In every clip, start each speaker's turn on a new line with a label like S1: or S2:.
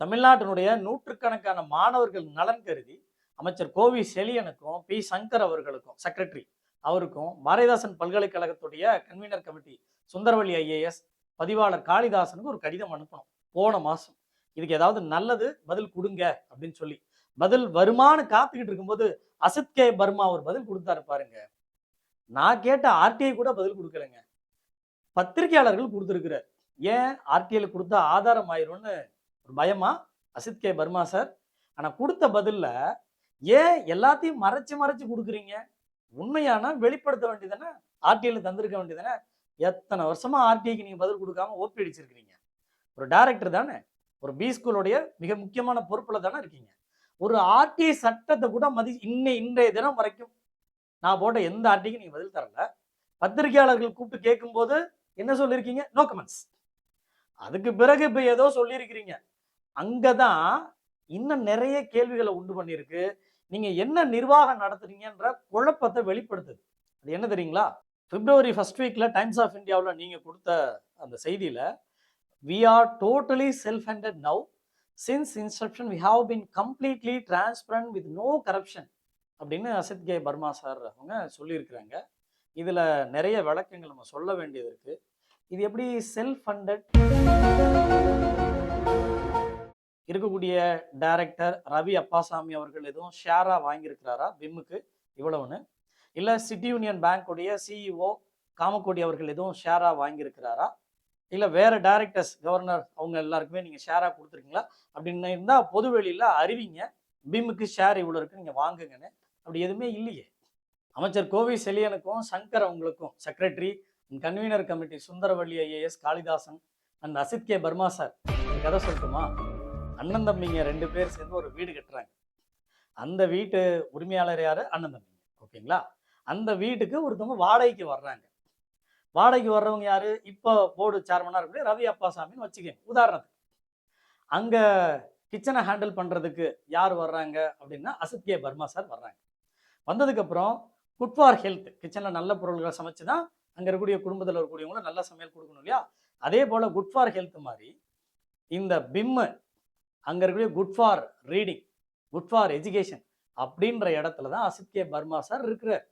S1: தமிழ்நாட்டினுடைய நூற்றுக்கணக்கான மாணவர்கள் நலன் கருதி அமைச்சர் கோவி செழியனுக்கும் பி சங்கர் அவர்களுக்கும் செக்ரட்டரி அவருக்கும் பாரதிதாசன் பல்கலைக்கழகத்துடைய கன்வீனர் கமிட்டி சுந்தரவல்லி ஐஏஎஸ் பதிவாளர் காளிதாசனுக்கு ஒரு கடிதம் அனுப்பணும் போன மாசம். இதுக்கு ஏதாவது நல்லது பதில் கொடுங்க அப்படின்னு சொல்லி பதில் வருமானு காத்துக்கிட்டு இருக்கும்போது அசித் கே பர்மா ஒரு பதில் கொடுத்தாரு பாருங்க. நான் கேட்ட ஆர்டிஐ கூட பதில் கொடுக்கலங்க, பத்திரிகையாளர்கள் கொடுத்துருக்கிறார். ஏன் ஆர்டிஐல கொடுத்தா ஆதாரம் ஆயிரும்னு ஒரு பயமா அசித் கே பர்மா சார்? ஆனா கொடுத்த பதில்ல ஏன் எல்லாத்தையும் மறைச்சு மறைச்சு கொடுக்குறீங்க? உண்மையான வெளிப்படுத்த வேண்டியதானே, ஆர்டிஐல தந்திருக்க வேண்டியதானே. எத்தனை வருஷமா ஆர்டிஐக்கு நீங்க பதில் கொடுக்காம ஓபி அடிச்சிருக்கீங்க. ஒரு டைரக்டர் தானே, ஒரு பி ஸ்கூலுடைய மிக முக்கியமான பொறுப்புல தானே இருக்கீங்க. ஒரு ஆர்டிஐ சட்டத்தை கூட இன்றைய தினம் வரைக்கும் நான் போட்ட எந்த ஆர்டிஐக்கு நீங்க பதில் தரல. பத்திரிகையாளர்கள் கூப்பிட்டு கேட்கும் போது என்ன சொல்லியிருக்கீங்க? No comments. அதுக்கு பிறகு இப்ப ஏதோ சொல்லியிருக்கிறீங்க. அங்கதான் இன்னும் நிறைய கேள்விகளை உண்டு பண்ணியிருக்கு. நீங்க என்ன நிர்வாகம் நடத்துறீங்கன்ற குழப்பத்தை வெளிப்படுத்துது. அது என்ன தெரியுங்களா? பிப்ரவரி ஃபர்ஸ்ட் வீக்ல டைம்ஸ் ஆஃப் இந்தியாவில் நீங்க கொடுத்த அந்த செய்தியில we are totally self-funded now. Since inception we have been completely transparent with no corruption அப்படின்னு அசித் கே பர்மா சார் அவங்க சொல்லியிருக்கிறாங்க. இதுல நிறைய விளக்கங்கள் நம்ம சொல்ல வேண்டியது இருக்கு. இது எப்படி செல்ஃப் ஃபண்டட்? இருக்கக்கூடிய டைரக்டர் ரவி அப்பாசாமி அவர்கள் எதுவும் ஷேரா வாங்கியிருக்கிறாரா பிம்முக்கு இவ்வளவுன்னு? இல்ல சிட்டி யூனியன் பேங்க் உடைய சிஇஓ காமக்கோடி அவர்கள் எதுவும் ஷேரா வாங்கியிருக்கிறாரா? இல்ல வேற டைரக்டர்ஸ் கவர்னர் அவங்க எல்லாருக்குமே நீங்க ஷேரா கொடுத்துருக்கீங்களா? அப்படின்னு இருந்தா பொதுவெளியில அறிவிங்க, பிம்முக்கு ஷேர் இவ்வளவு இருக்கு நீங்க வாங்குங்கன்னு. அப்படி எதுவுமே இல்லையே. அமைச்சர் கோவி செழியனுக்கும் சங்கர் அவங்களுக்கும் secretary convener committee Sundaravalli IAS Kalidasan and Asit K Barma sir கதை சொல்லட்டுமா? அண்ணன் தம்பிங்க 2 பேர் சேர்ந்து ஒரு வீடு கட்டுறாங்க. அந்த வீட்டு உரிமையாளர் யாரு? அண்ணன் தம்பிங்க. ஓகேங்களா? அந்த வீட்டுக்கு ஒருத்தவங்க வாடகைக்கு வர்றாங்க. வாடகைக்கு வர்றவங்க யாரு? இப்போ போர்டு சேர்மனா இருக்கக்கூடிய ரவி அப்பாசாமின்னு வச்சுக்கேன் உதாரணத்துக்கு. அங்க கிச்சனை ஹேண்டில் பண்றதுக்கு யார் வர்றாங்க அப்படின்னா அசித் கே பர்மா சார் வர்றாங்க. வந்ததுக்கு அப்புறம் குட் ஃபார் ஹெல்த், கிச்சன்ல நல்ல பொருள்களை சமைச்சுதான் அங்க இருக்கக்கூடிய குடும்பத்தில் இருக்கக்கூடியவங்களும் நல்ல சமையல் கொடுக்கணும் இல்லையா? அதே போல குட் ஃபார் ஹெல்த் மாதிரி இந்த பிம்மு அங்க இருக்கக்கூடிய good for reading, good for education அப்படின்ற இடத்துல தான் அசித் கே பர்மா சார் இருக்கிறார்.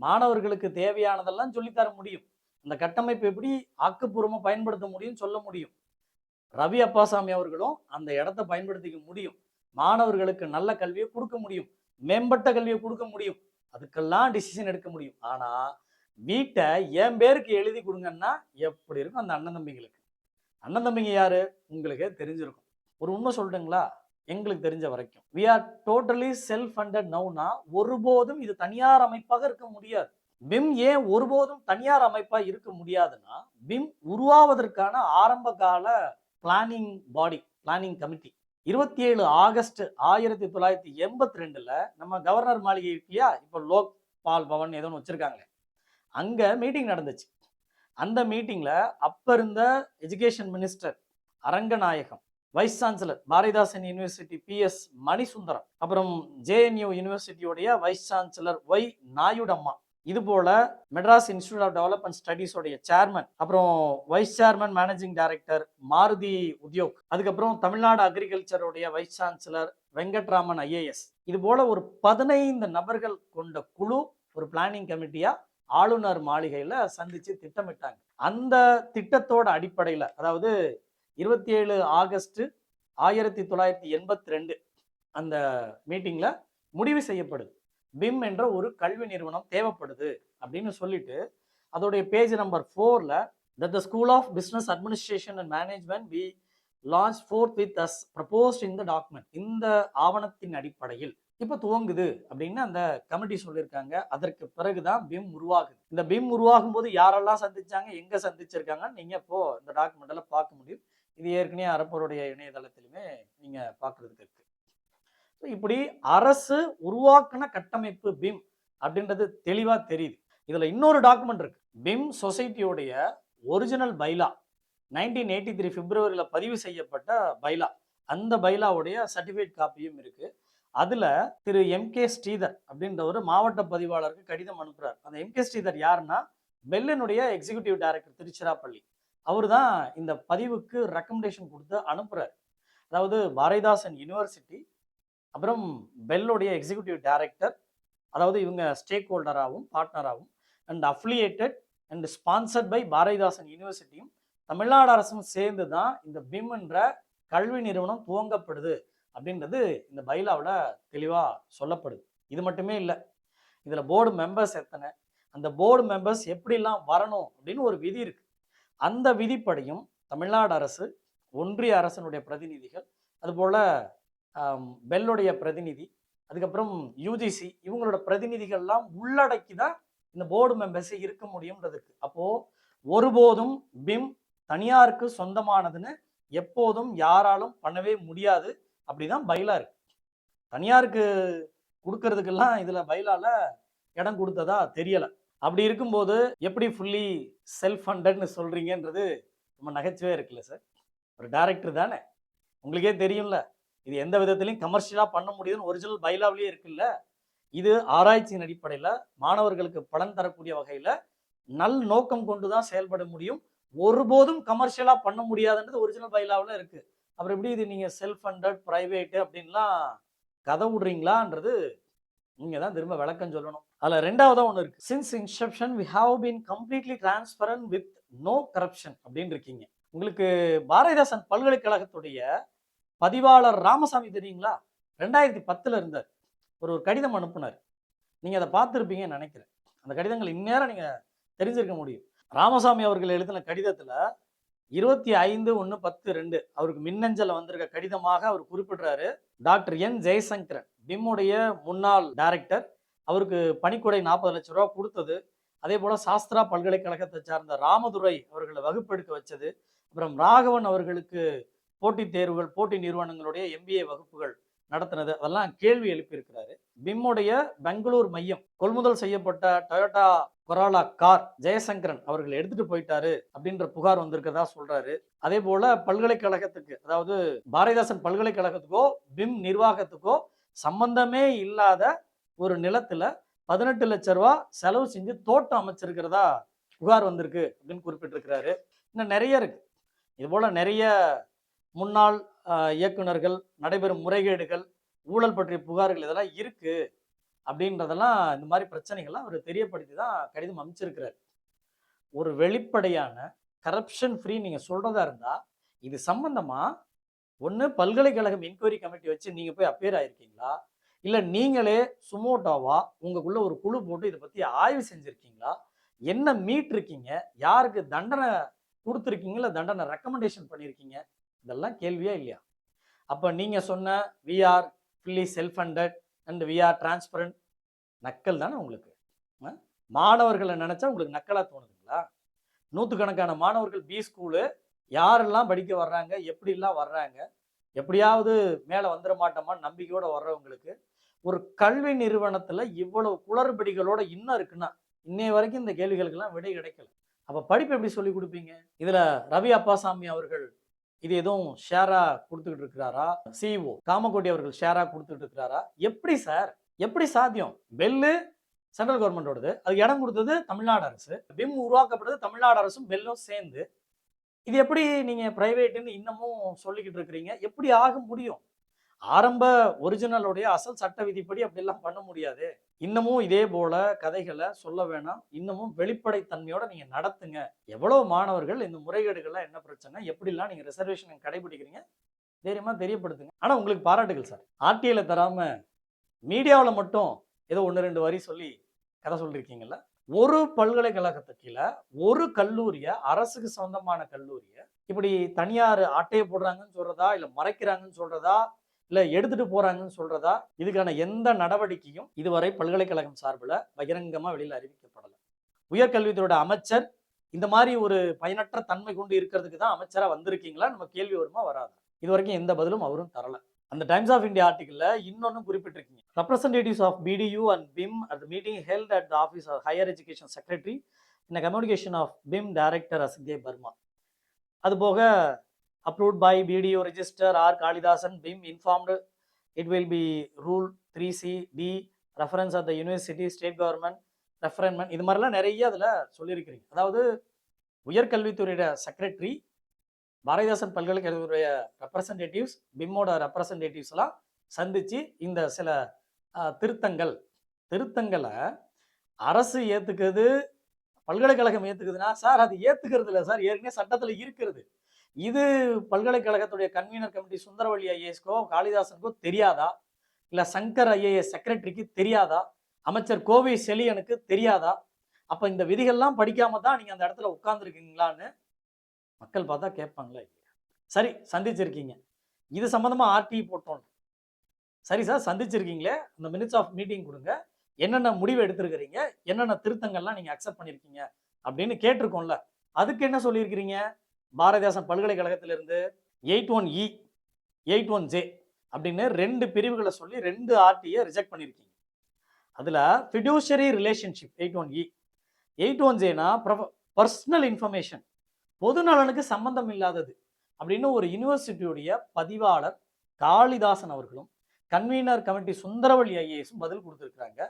S1: மாணவர்களுக்கு தேவையானதெல்லாம் சொல்லித்தர முடியும். அந்த கட்டமைப்பு எப்படி ஆக்கப்பூர்வமா பயன்படுத்த முடியும் சொல்ல முடியும். ரவி அப்பாசாமி அவர்களும் அந்த இடத்தை பயன்படுத்திக்க முடியும். மாணவர்களுக்கு நல்ல கல்வியை கொடுக்க முடியும், மேம்பட்ட கல்வியை கொடுக்க முடியும், அதுக்கெல்லாம் டிசிஷன் எடுக்க முடியும். ஆனா வீட்டை என் பேருக்கு எழுதி கொடுங்கன்னா எப்படி இருக்கும் அந்த அண்ணன் தம்பிங்களுக்கு? அண்ணன் தம்பிங்க யாரு உங்களுக்கே தெரிஞ்சிருக்கும். ஒரு உண்மை சொல்லட்டுங்களா? எங்களுக்கு தெரிஞ்ச வரைக்கும் we are totally self funded nowனா ஒருபோதும் இது தனியார் அமைப்பாக இருக்க முடியாது. பிம் ஏன் ஒருபோதும் தனியார் அமைப்பா இருக்க முடியாதுன்னா, பிம் உருவாவதற்கான ஆரம்ப கால பிளானிங் பாடி, பிளானிங் கமிட்டி 27 ஆகஸ்ட் 1982ல நம்ம கவர்னர் மாளிகை இருக்கியா, இப்போ லோக் பால் பவன் ஏதோ வச்சிருக்காங்க, அங்க மீட்டிங் நடந்துச்சு. அந்த மீட்டிங்ல அப்ப இருந்த education minister Aranganayagam, vice chancellor Bharathidasan university PS Manisundaram, அப்புறம் JNU யூனிவர்சிட்டியோடைய வைஸ் சான்சலர் ஒய் நாயுடம்மா, இது போல மெட்ராஸ் இன்ஸ்டிடியூட் ஆஃப் டெவலப்மெண்ட் ஸ்டடீஸோடைய சேர்மன், அப்புறம் vice chairman managing director Maruti Udyog, அதுக்கப்புறம் தமிழ்நாடு அக்ரிகல்ச்சருடைய வைஸ் சான்சலர் வெங்கட்ராமன் IAS, இது போல ஒரு 15 நபர்கள் கொண்ட குழு ஒரு பிளானிங் கமிட்டியா ஆளுநர் மாளிகையில சந்திச்சு திட்டமிட்டாங்க. அந்த திட்டத்தோட அடிப்படையில, அதாவது 27 ஆகஸ்ட் 1982 அந்த மீட்டிங்ல முடிவு செய்யப்படுது, பிம் என்ற ஒரு கல்வி நிறுவனம் தேவைப்படுது அப்படின்னு சொல்லிட்டு அதோடைய பேஜ் நம்பர் 4ல that the School of Business Administration and Management we launched forth with us proposed in the document, இந்த ஆவணத்தின் அடிப்படையில் இப்ப துவங்குது அப்படின்னு அந்த கமிட்டி சொல்லியிருக்காங்க. அதற்கு பிறகுதான் பிம் உருவாகுது. இந்த பிம் உருவாகும் போது யாரெல்லாம் சந்திச்சாங்க, எங்க சந்திச்சிருக்காங்கன்னு நீங்க இப்போ இந்த டாக்குமெண்ட்ல பார்க்க முடியும். இது ஏற்கனவே அரப்பருடைய இணையதளத்திலுமே நீங்க பார்க்கறதுக்கு இருக்கு. இப்படி அரசு உருவாக்கின கட்டமைப்பு பிம் அப்படின்றது தெளிவா தெரியுது. இதுல இன்னொரு டாக்குமெண்ட் இருக்கு, பிம் சொசைட்டியோடைய ஒரிஜினல் பைலா 1983 பிப்ரவரியில பதிவு செய்யப்பட்ட பைலா. அந்த பைலாவுடைய சர்டிபிகேட் காப்பியும் இருக்கு. அதுல திரு MK ஸ்ரீதர் அப்படின்ற ஒரு மாவட்ட பதிவாளருக்கு கடிதம் அனுப்புறாரு. அந்த MK ஸ்ரீதர் யாருன்னா பெல்லினுடைய எக்ஸிகியூட்டிவ் டைரக்டர் திருச்சிராப்பள்ளி. அவர் தான் இந்த பதிவுக்கு ரெக்கமெண்டேஷன் கொடுத்து அனுப்புறாரு. அதாவது பாரதிதாசன் யுனிவர்சிட்டி, அப்புறம் பெல்லுடைய எக்ஸிக்யூட்டிவ் டைரக்டர், அதாவது இவங்க ஸ்டேக் ஹோல்டராகவும் பார்ட்னராகவும் and affiliated and sponsored by Bharathidasan யூனிவர்சிட்டியும் தமிழ்நாடு அரசும் சேர்ந்து தான் இந்த பிம் என்ற கல்வி நிறுவனம் துவங்கப்படுது அப்படின்றது இந்த பைலாவில் தெளிவாக சொல்லப்படுது. இது மட்டுமே இல்லை, இதில் போர்டு மெம்பர்ஸ் எத்தனை, அந்த போர்டு மெம்பர்ஸ் எப்படிலாம் வரணும் அப்படின்னு ஒரு விதி இருக்கு. அந்த விதிப்படியும் தமிழ்நாடு அரசு, ஒன்றிய அரசனுடைய பிரதிநிதிகள், அதுபோல் பெல்லுடைய பிரதிநிதி, அதுக்கப்புறம் யூஜிசி இவங்களோட பிரதிநிதிகள்லாம் உள்ளடக்கி தான் இந்த போர்டு மெம்பர்ஸே இருக்க முடியும்ன்றதுக்கு. அப்போது ஒருபோதும் பிம் தனியாருக்கு சொந்தமானதுன்னு எப்போதும் யாராலும் பண்ணவே முடியாது. அப்படிதான் பைலா இருக்கு. தனியாருக்கு கொடுக்கறதுக்கெல்லாம் இதுல பைலால இடம் கொடுத்ததா தெரியல. அப்படி இருக்கும்போது எப்படி ஃபுல்லி செல்ஃப் ஃபண்டட்னு சொல்றீங்கன்றது ரொம்ப நகைச்சுவே இருக்குல்ல சார். ஒரு டைரக்டர் தானே, உங்களுக்கே தெரியும்ல இது எந்த விதத்திலையும் கமர்ஷியலா பண்ண முடியுதுன்னு ஒரிஜினல் பைலாவிலேயே இருக்குல்ல. இது ஆராய்ச்சியின் அடிப்படையில் மாணவர்களுக்கு பலன் தரக்கூடிய வகையில் நல் நோக்கம் கொண்டு தான் செயல்பட முடியும். ஒருபோதும் கமர்ஷியலா பண்ண முடியாதுன்றது ஒரிஜினல் பைலாவில் இருக்கு. அப்புறம் எப்படி இது நீங்க செல்ஃப் ஃபண்டட் பிரைவேட் அப்படின்லாம் கதை விடுறீங்களான்றது நீங்க தான் திரும்ப விளக்கம் சொல்லணும். அதுல ரெண்டாவதா ஒன்று இருக்கு, since inception we have been completely transparent with no corruption அப்படின்னு இருக்கீங்க. உங்களுக்கு பாரதிதாசன் பல்கலைக்கழகத்துடைய பதிவாளர் ராமசாமி தெரியுங்களா? 2010 இருந்தார். ஒரு கடிதம் அனுப்புனார். நீங்க அதை பார்த்துருப்பீங்கன்னு நினைக்கிறேன். அந்த கடிதங்கள் இந்நேரம் நீங்க தெரிஞ்சிருக்க முடியும். ராமசாமி அவர்கள் எழுதின கடிதத்துல 25/1/10/2 அவருக்கு மின்னஞ்சல வந்திருக்க கடிதமாக அவர் குறிப்பிடுறாரு. டாக்டர் என் ஜெயசங்கரன் பிம்முடைய முன்னாள் டைரக்டர், அவருக்கு பணிக்கொடை 40 லட்சம் ரூபாய் கொடுத்தது. அதே போல சாஸ்திரா பல்கலைக்கழகத்தை சார்ந்த ராமதுரை அவர்களை வகுப்பெடுக்க வச்சது. அப்புறம் ராகவன் அவர்களுக்கு போட்டித் தேர்வுகள், போட்டி நிறுவனங்களுடைய MBA வகுப்புகள் நடத்தினது, அதெல்லாம் கேள்வி எழுப்பியிருக்கிறாரு. பிம்முடைய பெங்களூர் மையம் கொள்முதல் செய்யப்பட்ட டொயோட்டா கொரோலா கார் ஜெயசங்கரன் அவர்கள் எடுத்துட்டு போயிட்டாரு அப்படின்ற புகார் வந்திருக்கிறதா சொல்றாரு. அதே போல பல்கலைக்கழகத்துக்கு, அதாவது பாரதிதாசன் பல்கலைக்கழகத்துக்கோ பிம் நிர்வாகத்துக்கோ சம்பந்தமே இல்லாத ஒரு நிலத்துல 18 லட்சம் ரூபாய் செலவு செஞ்சு தோட்டம் அமைச்சிருக்கிறதா புகார் வந்திருக்கு அப்படின்னு குறிப்பிட்டிருக்கிறாரு. இன்னும் நிறைய இருக்கு. இது போல நிறைய முன்னாள் இயக்குநர்கள், நடைபெறும் முறைகேடுகள், ஊழல் பற்றிய புகார்கள் இதெல்லாம் இருக்கு அப்படின்றதெல்லாம், இந்த மாதிரி பிரச்சனைகள்லாம் அவர் தெரியப்படுத்தி தான் கடிதம் அமைச்சிருக்கிறார். ஒரு வெளிப்படையான கரப்ஷன் ஃப்ரீ நீங்க சொல்றதா இருந்தா இது சம்பந்தமா ஒன்று பல்கலைக்கழகம் என்கொயரி கமிட்டி வச்சு நீங்க போய் அப்பியர் ஆயிருக்கீங்களா, இல்லை நீங்களே சுமோட்டோவா உங்களுக்குள்ள ஒரு குழு போட்டு இதை பத்தி ஆய்வு செஞ்சிருக்கீங்களா, என்ன மீட் இருக்கீங்க, யாருக்கு தண்டனை கொடுத்துருக்கீங்க, இல்லை தண்டனை ரெக்கமெண்டேஷன் பண்ணியிருக்கீங்க, இதெல்லாம் கேள்வியா இல்லையா? அப்போ நீங்க சொன்ன we are fully self funded and we are transparent நக்கல் தானே உங்களுக்கு? மாணவர்களை நினைச்சா உங்களுக்கு நக்கலா தோணுதுங்களா? நூற்றுக்கணக்கான மாணவர்கள் பி ஸ்கூலு யாரெல்லாம் படிக்க வர்றாங்க, எப்படிலாம் வர்றாங்க, எப்படியாவது மேலே வந்துட மாட்டோமான்னு நம்பிக்கையோடு வர்றவங்களுக்கு ஒரு கல்வி நிறுவனத்தில் இவ்வளவு குளறுபடிகளோட இன்னும் இருக்குன்னா இன்னைய வரைக்கும் இந்த கேள்விகளுக்கெல்லாம் விடை கிடைக்கல. அப்போ படிப்பு எப்படி சொல்லி கொடுப்பீங்க? இதில் ரவி அப்பாசாமி அவர்கள் இது எதுவும் ஷேரா கொடுத்துக்கிட்டு இருக்கிறாரா? CEO காமக்கோட்டி அவர்கள் ஷேரா கொடுத்துட்டு இருக்கிறாரா? எப்படி சார், எப்படி சாத்தியம்? பெல்லு சென்ட்ரல் கவர்மெண்டோடது, அதுக்கு இடம் கொடுத்தது தமிழ்நாடு அரசு, பிம் உருவாக்கப்பட்டது தமிழ்நாடு அரசும் பெல்லும் சேர்ந்து. இது எப்படி நீங்க பிரைவேட்னு இன்னமும் சொல்லிக்கிட்டு இருக்கிறீங்க? எப்படி ஆக முடியும்? ஆரம்ப ஒரிஜினலுடைய அசல் சட்ட விதிப்படி அப்படிலாம் பண்ண முடியாது. இன்னமும் இதே போல கதைகளை சொல்ல வேணாம். இன்னமும் வெளிப்படைத்தன்மையோட நீங்க நடத்துங்க. எவ்வளவு மாணவர்கள் இந்த முறைகேடுகள்லாம் என்ன பிரச்சனை, எப்படிலாம் நீங்க ரிசர்வேஷன் கடைபிடிக்கிறீங்க, தைரியமா தெரியப்படுத்துங்க. ஆனா உங்களுக்கு பாராட்டுகள் சார். RTIல தராம மீடியாவில் மட்டும் ஏதோ 1-2 வரி சொல்லி கதை சொல்லியிருக்கீங்கல்ல. ஒரு பல்கலைக்கழகத்துக்கு கீழே ஒரு கல்லூரிய, அரசுக்கு சொந்தமான கல்லூரிய இப்படி தனியார் ஆட்டையை போடுறாங்கன்னு சொல்றதா, இல்லை மறைக்கிறாங்கன்னு சொல்றதா, இல்லை எடுத்துட்டு போறாங்கன்னு சொல்றதா, இதுக்கான எந்த நடவடிக்கையும் இதுவரை பல்கலைக்கழகம் சார்பில் பகிரங்கமா வெளியில் அறிவிக்கப்படலை. உயர்கல்வித்துறையோட அமைச்சர் இந்த மாதிரி ஒரு பயனற்ற தன்மை கொண்டு இருக்கிறதுக்கு தான் அமைச்சரா வந்திருக்கீங்களா நம்ம கேள்வி வருமா வராது? இது வரைக்கும் எந்த பதிலும் அவரும் தரல. அந்த டைம்ஸ் ஆஃப் இந்தியா ஆர்டிகல்ல இன்னொன்னு குறிப்பிட்டிருக்கீங்க, representatives of BDU and BIM at the meeting held at the office of higher education secretary in a communication of BIM director Asgay Burma. அது போக approved by BDO register R Kalidasan BIM informed it will be rule 3C D reference of the university state government referendum. இது மாதிரிலாம் நிறைய அதில் சொல்லியிருக்கிறீங்க. அதாவது உயர்கல்வித்துறையோட secretary Bharathidasan பல்கலைக்கழகத்துடைய representatives, பிம்மோட representatives எல்லாம் சந்திச்சு இந்த சில திருத்தங்களை அரசு ஏத்துக்குது, பல்கலைக்கழகம் ஏத்துக்குதுன்னா சார் அது ஏத்துக்கிறது இல்லை சார், ஏற்கனவே சட்டத்தில் இருக்கிறது. இது பல்கலைக்கழகத்துடைய கன்வீனர் கமிட்டி சுந்தரவல்லி ஐஏஎஸ்க்கோ காளிதாசனுக்கோ தெரியாதா? இல்ல சங்கர் ஐஏஎஸ் செக்ரட்டரிக்கு தெரியாதா? அமைச்சர் கோவை செலியனுக்கு தெரியாதா? அப்ப இந்த விதிகள்லாம் படிக்காம தான் நீங்க அந்த இடத்துல உட்கார்ந்துருக்கீங்களான்னு மக்கள் பார்த்தா கேட்பாங்களா? சரி, சந்திச்சிருக்கீங்க, இது சம்பந்தமா ஆர்டி போட்டோம். சரி சார், சந்திச்சிருக்கீங்களே, அந்த மினிட்ஸ் ஆஃப் மீட்டிங் கொடுங்க, என்னென்ன முடிவு எடுத்திருக்கிறீங்க, என்னென்ன திருத்தங்கள்லாம் நீங்க அக்செப்ட் பண்ணிருக்கீங்க அப்படின்னு கேட்டிருக்கோம்ல. அதுக்கு என்ன சொல்லியிருக்கிறீங்க? பாரதிதாசன் பல்கலைக்கழகத்திலிருந்து 81E 81J அப்படின்னு 2 பிரிவுகளை சொல்லி 2 ஆர்டியை ரிஜெக்ட் பண்ணியிருக்கீங்க. அதுல ஃபிடியூஷரி ரிலேஷன்ஷிப் 81E, 81Jனா பர்சனல் இன்ஃபர்மேஷன், பொது நலனுக்கு சம்பந்தம் இல்லாதது அப்படின்னு ஒரு யூனிவர்சிட்டியுடைய பதிவாளர் காளிதாசன் அவர்களும் கன்வீனர் கமிட்டி சுந்தரவல்லி ஐஏஎஸும் பதில் கொடுத்துருக்குறாங்க.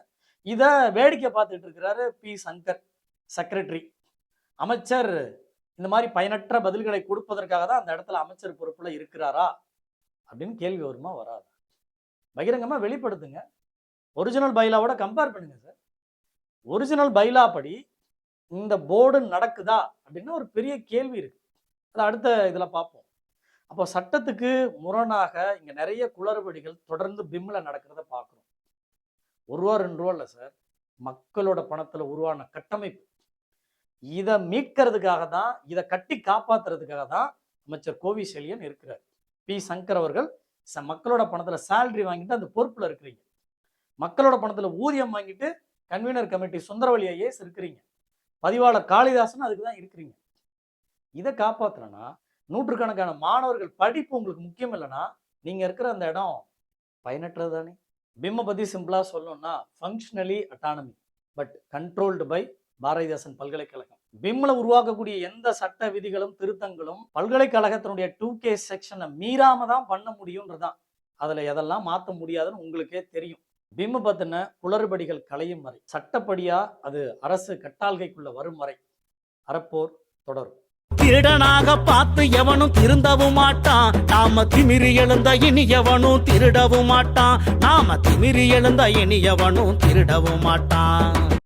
S1: இதை வேடிக்கை பார்த்துட்டு இருக்கிறாரு பி சங்கர் செக்ரட்டரி. அமைச்சர் இந்த மாதிரி பயனற்ற பதில்களை கொடுப்பதற்காக தான் அந்த இடத்துல அமைச்சர் பொறுப்புல இருக்கிறாரா அப்படின்னு கேள்வி வருமா? வராது. பகிரங்கமா வெளிப்படுத்துங்க. ஒரிஜினல் பைலாவோட கம்பேர் பண்ணுங்க சார். ஒரிஜினல் பைலா படி இந்த போர்டு நடக்குதா அப்படின்னு ஒரு பெரிய கேள்வி இருக்கு. அதை அடுத்த இதுல பார்ப்போம். அப்போ சட்டத்துக்கு முரணாக இங்க நிறைய குளறுபடிகள் தொடர்ந்து பிம்ல நடக்கிறத பார்க்குறோம். ₹1 ₹2 இல்லை சார், மக்களோட பணத்துல உருவான கட்டமைப்பு. இதை மீட்கிறதுக்காக தான், இதை கட்டி காப்பாத்துறதுக்காக தான் அமைச்சர் கோவி செலியன் இருக்கிறார். பி சங்கர் அவர்கள் மக்களோட பணத்துல சேலரி வாங்கிட்டு அந்த பொறுப்புல இருக்கிறீங்க. மக்களோட பணத்துல ஊதியம் வாங்கிட்டு கன்வீனர் கமிட்டி சுந்தரவல்லி ஐஏஎஸ் இருக்கிறீங்க. பதிவாளர் காளிதாசன் அதுக்கு தான் இருக்கிறீங்க. இதை காப்பாற்றணும்னா நூற்றுக்கணக்கான மாணவர்கள் படிப்பு உங்களுக்கு முக்கியம் இல்லைன்னா நீங்க இருக்கிற அந்த இடம் பயனற்றது தானே. பிம்மை பத்தி சிம்பிளா சொல்லணும்னா functionally autonomy but controlled by Bharathidasan பல்கலைக்கழகம். பிம்ல உருவாக்கக்கூடிய எந்த சட்ட விதிகளும் திருத்தங்களும் பல்கலைக்கழகத்தினுடைய 2K செக்ஷனை மீறாம தான் பண்ண முடியும்ன்றதான். அதுல எதெல்லாம் மாற்ற முடியாதுன்னு உங்களுக்கே தெரியும். பிம் பத்தின குளறுபடிகள் களையும் வரை, சட்டப்படியா அது அரசு கட்டாள்கைக்குள்ள வரும் வரை அறப்போர் தொடரும்.
S2: திருடனாக பார்த்து எவனும் திருந்தவும் மாட்டான். நாம திமிரி எழுந்த இனி எவனும் திருடவும் மாட்டான். நாம திமிரி எழுந்த இனி எவனும் திருடவும் மாட்டான்.